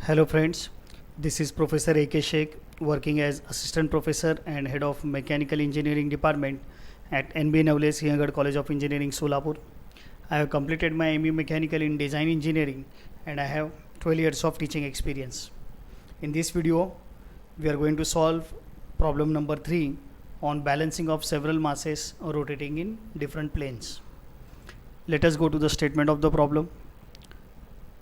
Hello friends, this is Professor A.K. Sheikh working as Assistant Professor and Head of Mechanical Engineering Department at NB Navle Sinhagad College of Engineering, Solapur. I have completed my ME Mechanical in Design Engineering and I have 12 years of teaching experience. In this video, we are going to solve problem number 3 on balancing of several masses rotating in different planes. Let us go to the statement of the problem.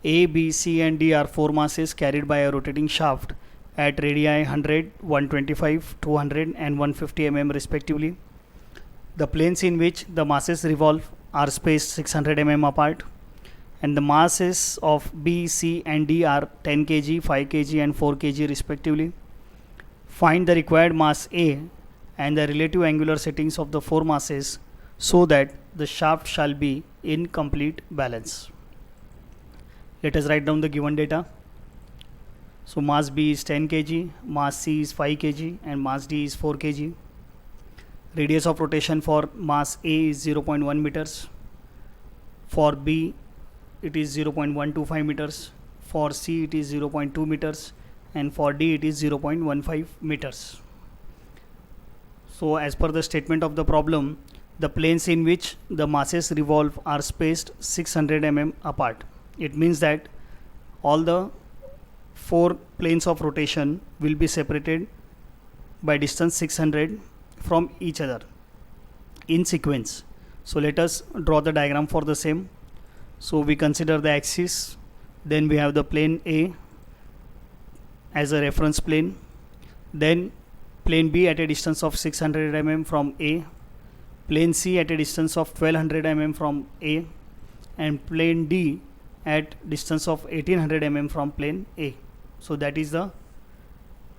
A, B, C and D are four masses carried by a rotating shaft at radii 100, 125, 200 and 150 mm respectively. The planes in which the masses revolve are spaced 600 mm apart and the masses of B, C and D are 10 kg, 5 kg and 4 kg respectively. Find the required mass A and the relative angular settings of the four masses so that the shaft shall be in complete balance. Let us write down the given data. So mass B is 10 kg, mass C is 5 kg and mass D is 4 kg. Radius of rotation for mass A is 0.1 meters. For B it is 0.125 meters. For C it is 0.2 meters and for D it is 0.15 meters. So as per the statement of the problem, the planes in which the masses revolve are spaced 600 mm apart. It means that all the four planes of rotation will be separated by distance 600 from each other in sequence. So let us draw the diagram for the same. So we consider the axis, then we have the plane A as a reference plane, then plane B at a distance of 600 mm from A, plane C at a distance of 1200 mm from A and plane D at distance of 1800 mm from plane A. So that is the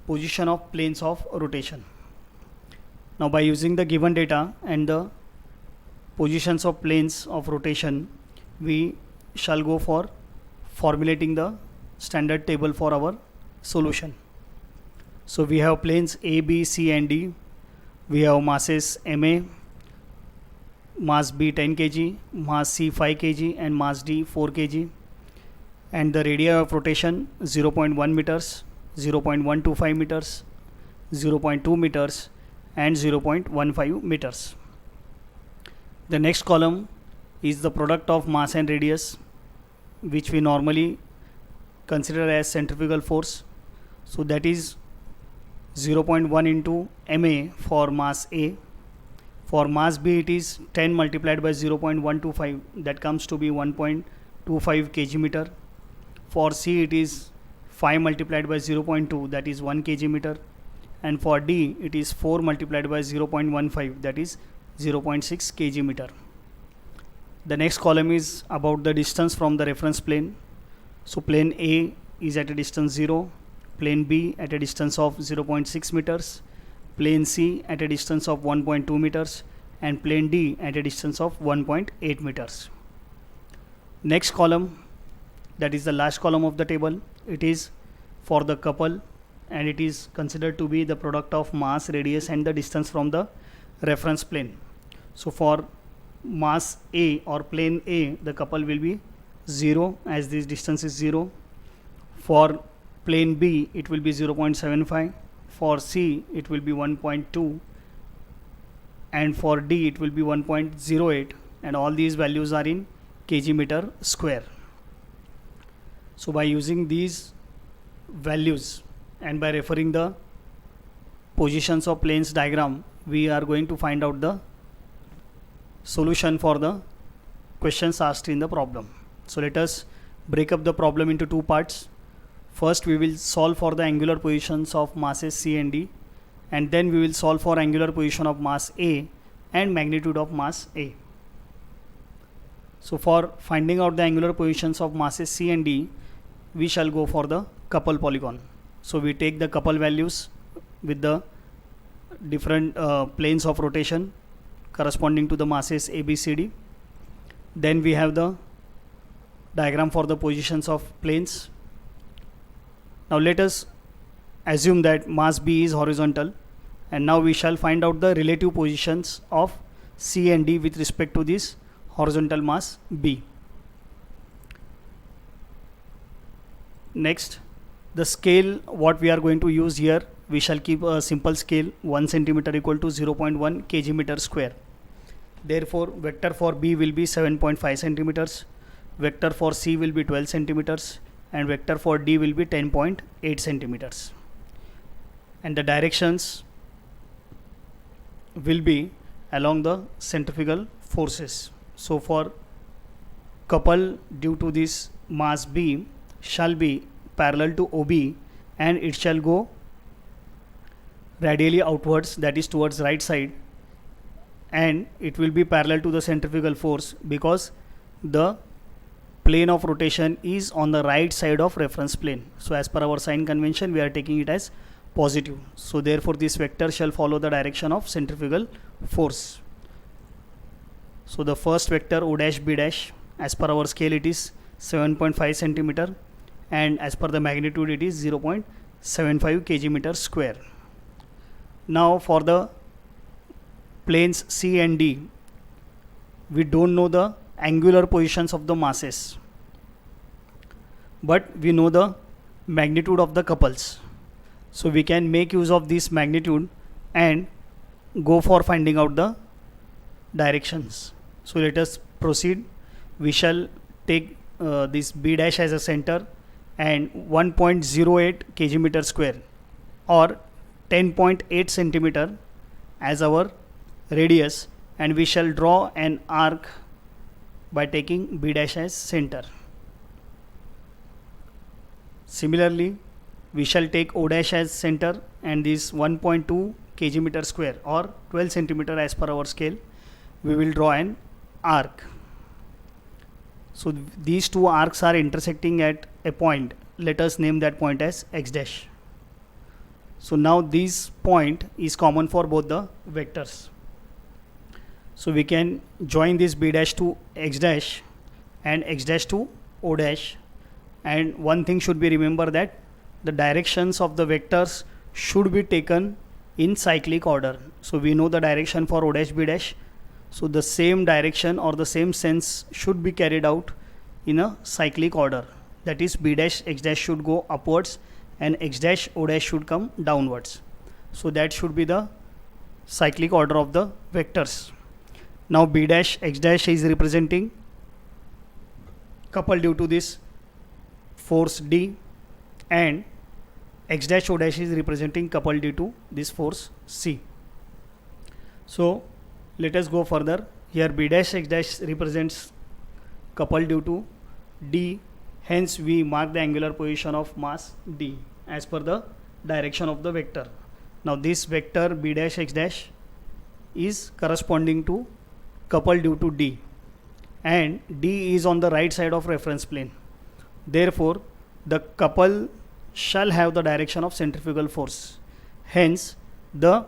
position of planes of rotation. Now by using the given data and the positions of planes of rotation, we shall go for formulating the standard table for our solution. So we have planes A, B, C and D. We have masses MA, mass B 10 kg, mass C 5 kg and mass D 4 kg and the radii of rotation 0.1 meters, 0.125 meters, 0.2 meters and 0.15 meters. The next column is the product of mass and radius, which we normally consider as centrifugal force. So that is 0.1 into MA for mass A. For mass B it is 10 multiplied by 0.125, that comes to be 1.25 kg meter. For C it is 5 multiplied by 0.2, that is 1 kg meter. And for D it is 4 multiplied by 0.15, that is 0.6 kg meter. The next column is about the distance from the reference plane. So plane A is at a distance 0, plane B at a distance of 0.6 meters, plane C at a distance of 1.2 meters and plane D at a distance of 1.8 meters. Next column, that is the last column of the table, it is for the couple and it is considered to be the product of mass, radius and the distance from the reference plane. So for mass A or plane A, the couple will be 0 as this distance is 0. For plane B it will be 0.75, for C it will be 1.2 and for D it will be 1.08 and all these values are in kg meter square. So by using these values and by referring the positions of planes diagram, we are going to find out the solution for the questions asked in the problem. So let us break up the problem into two parts. First we will solve for the angular positions of masses C and D and then we will solve for angular position of mass A and magnitude of mass A. So for finding out the angular positions of masses C and D, we shall go for the couple polygon. So we take the couple values with the different planes of rotation corresponding to the masses A, B, C, D. Then we have the diagram for the positions of planes. Now let us assume that mass B is horizontal and now we shall find out the relative positions of C and D with respect to this horizontal mass B. Next The scale what we are going to use here, we shall keep a simple scale 1 centimeter equal to 0.1 kg meter square. Therefore, vector for B will be 7.5 centimeters, vector for C will be 12 centimeters, and vector for D will be 10.8 centimeters. And the directions will be along the centrifugal forces. So for couple due to this mass B shall be parallel to OB, and it shall go radially outwards, that is towards right side, and it will be parallel to the centrifugal force because the plane of rotation is on the right side of reference plane. So as per our sign convention, we are taking it as positive. So therefore this vector shall follow the direction of centrifugal force. So the first vector O dash B dash, as per our scale it is 7.5 centimeter, and as per the magnitude it is 0.75 kg meter square. Now for the planes C and D, we don't know the angular positions of the masses, but we know the magnitude of the couples. So we can make use of this magnitude and go for finding out the directions. So let us proceed. We shall take this B dash as a center and 1.08 kg meter square or 10.8 centimeter as our radius, and we shall draw an arc by taking B dash as center. Similarly, we shall take O dash as center and this 1.2 kg meter square or 12 centimeter as per our scale. We will draw an arc. So these two arcs are intersecting at a point. Let us name that point as X dash. So now this point is common for both the vectors. So we can join this B dash to X dash and X dash to O dash. And one thing should be remember that the directions of the vectors should be taken in cyclic order. So we know the direction for O dash B dash. So the same direction or the same sense should be carried out in a cyclic order. That is B dash X dash should go upwards and X dash O dash should come downwards. So that should be the cyclic order of the vectors. Now B dash X dash is representing couple due to this force D, and X dash O dash is representing couple due to this force C. So let us go further. Here B dash X dash represents couple due to D, hence we mark the angular position of mass D as per the direction of the vector. Now this vector B dash X dash is corresponding to couple due to D, and D is on the right side of reference plane. Therefore the couple shall have the direction of centrifugal force. Hence the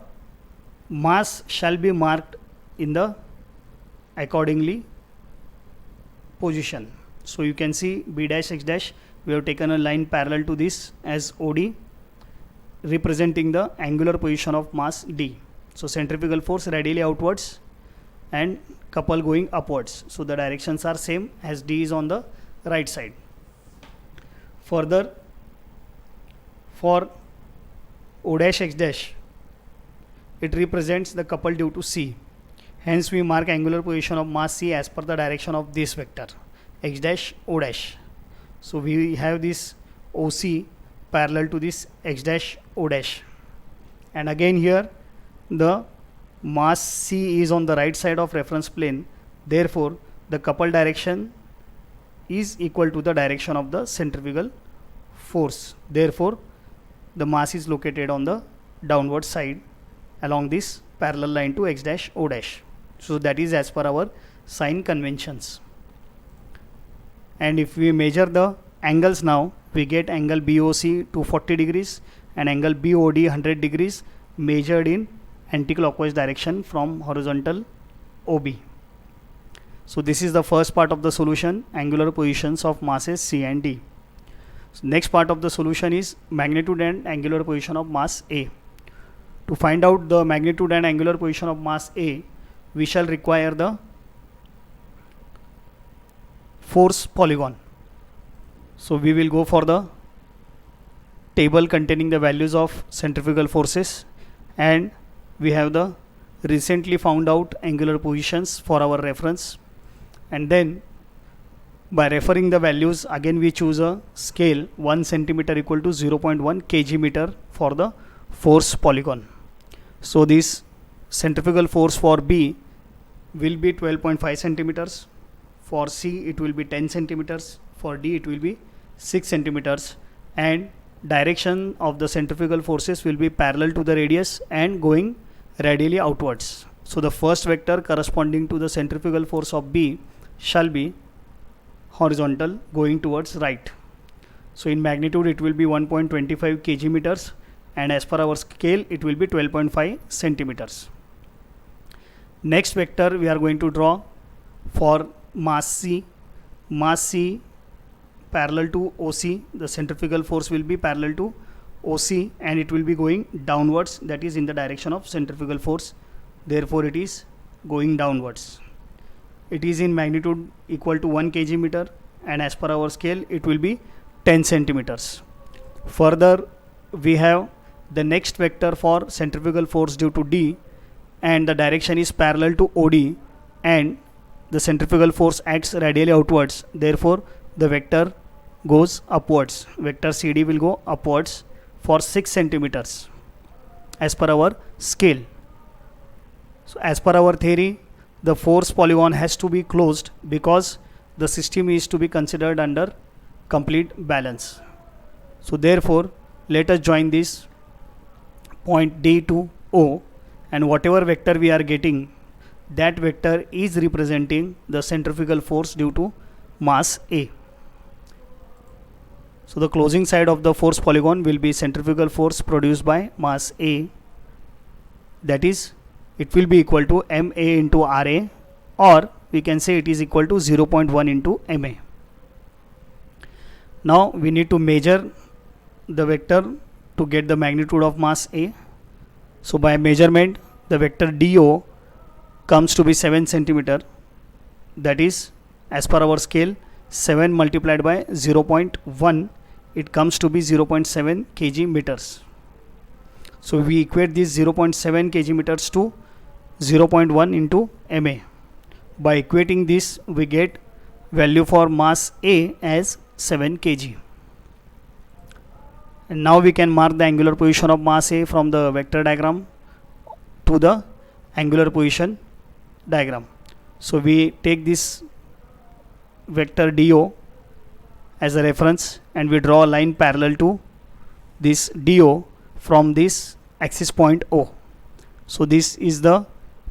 mass shall be marked in the accordingly position. So you can see B dash X dash, we have taken a line parallel to this as OD, representing the angular position of mass D. So centrifugal force radially outwards and couple going upwards. So the directions are same as D is on the right side. Further, for O dash X dash, it represents the couple due to C. Hence we mark angular position of mass C as per the direction of this vector X dash O dash. So we have this OC parallel to this X dash O dash, and again here the mass C is on the right side of reference plane. Therefore the couple direction is equal to the direction of the centrifugal force. Therefore the mass is located on the downward side along this parallel line to X dash O dash. So that is as per our sign conventions. And if we measure the angles now, we get angle BOC 240 degrees and angle BOD 100 degrees measured in anti-clockwise direction from horizontal OB. So this is the first part of the solution, angular positions of masses C and D. So next part of the solution is magnitude and angular position of mass A. To find out the magnitude and angular position of mass A, we shall require the force polygon. So we will go for the table containing the values of centrifugal forces, and we have the recently found out angular positions for our reference. And then by referring the values, again we choose a scale 1 centimeter equal to 0.1 kg meter for the force polygon. So this centrifugal force for B will be 12.5 centimeters, for C it will be 10 centimeters, for D it will be 6 centimeters, and direction of the centrifugal forces will be parallel to the radius and going radially outwards. So the first vector corresponding to the centrifugal force of B shall be horizontal, going towards right. So in magnitude it will be 1.25 kg meters, and as per our scale it will be 12.5 centimeters. Next vector we are going to draw for mass C. Mass C parallel to OC, the centrifugal force will be parallel to OC and it will be going downwards, that is in the direction of centrifugal force, therefore it is going downwards. It is in magnitude equal to 1 kg meter, and as per our scale it will be 10 centimeters. Further we have the next vector for centrifugal force due to D, and the direction is parallel to OD and the centrifugal force acts radially outwards, therefore the vector goes upwards. Vector CD will go upwards for 6 centimeters as per our scale. So as per our theory, the force polygon has to be closed because the system is to be considered under complete balance. So therefore let us join this point D to O, and whatever vector we are getting, that vector is representing the centrifugal force due to mass A. So the closing side of the force polygon will be centrifugal force produced by mass A, that is it will be equal to MA into RA, or we can say it is equal to 0.1 into MA. Now we need to measure the vector to get the magnitude of mass A. So by measurement the vector DO comes to be 7 centimeter, that is as per our scale 7 multiplied by 0.1, it comes to be 0.7 kg meters. So we equate this 0.7 kg meters to 0.1 into MA. By equating this we get value for mass A as 7 kg. And now we can mark the angular position of mass A from the vector diagram to the angular position diagram. So we take this vector DO as a reference and we draw a line parallel to this DO from this axis point O. So this is the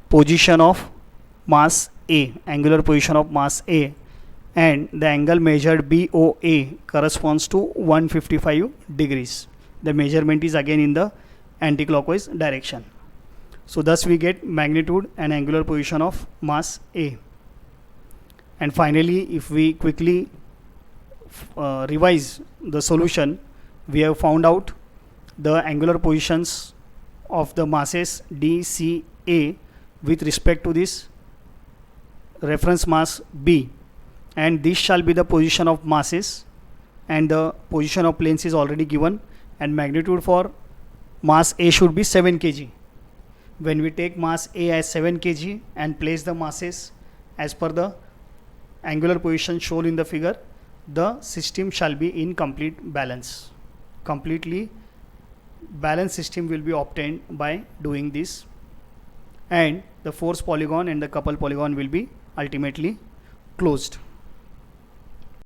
position of mass A, angular position of mass A, and the angle measured BOA corresponds to 155 degrees. The measurement is again in the anti-clockwise direction. So thus we get magnitude and angular position of mass A. And finally, if we quickly revise the solution, we have found out the angular positions of the masses D, C, A with respect to this reference mass B, and this shall be the position of masses, and the position of planes is already given, and magnitude for mass A should be 7 kg. When we take mass A as 7 kg and place the masses as per the angular position shown in the figure, the system shall be in complete balance. Completely balanced system will be obtained by doing this, and the force polygon and the couple polygon will be ultimately closed.